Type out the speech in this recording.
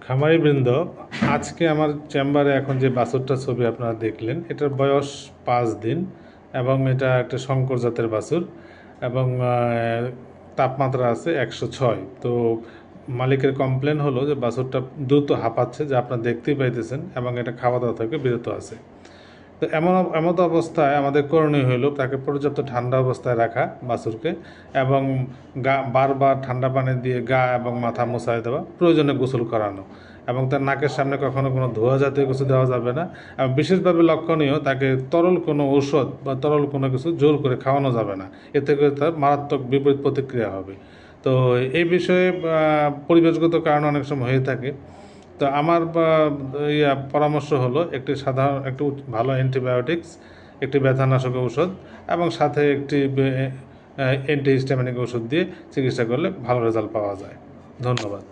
খামারিবৃন্দ, আজকে আমার চেম্বারে এখন যে বাছুরটার ছবি আপনারা দেখলেন, এটার বয়স 5 দিন এবং এটা একটা শঙ্কর জাতের বাছুর এবং তাপমাত্রা আছে 106। তো মালিকের কমপ্লেন হলো যে বাছুরটা দ্রুত হাঁপাচ্ছে, যা আপনারা দেখতেই পাইতেছেন, এবং এটা খাওয়া দাওয়া থেকে বিরত আছে। তো এমত অবস্থায় আমাদের করণীয় হলো তাকে পর্যাপ্ত ঠান্ডা অবস্থায় রাখা বাছুরকে, এবং বারবার ঠান্ডা পানি দিয়ে গা এবং মাথা মোছায় দেওয়া, প্রয়োজনে গোসল করানো, এবং তার নাকের সামনে কখনো কোনো ধোয়া জাতীয় কিছু দেওয়া যাবে না। এবং বিশেষভাবে লক্ষণীয়, তাকে তরল কোনো ঔষধ বা তরল কোনো কিছু জোর করে খাওয়ানো যাবে না, এতে করে তার মারাত্মক বিপরীত প্রতিক্রিয়া হবে। তো এই বিষয়ে পরিবেশগত কারণ অনেক সময় হয়ে থাকে। তো আমার পরামর্শ হলো একটি সাধারণ একটু ভালো অ্যান্টিবায়োটিক্স, একটি ব্যথানাশক ঔষধ এবং সাথে একটি অ্যান্টিহিস্টামিনিক ওষুধ দিয়ে চিকিৎসা করলে ভালো রেজাল্ট পাওয়া যায়। ধন্যবাদ।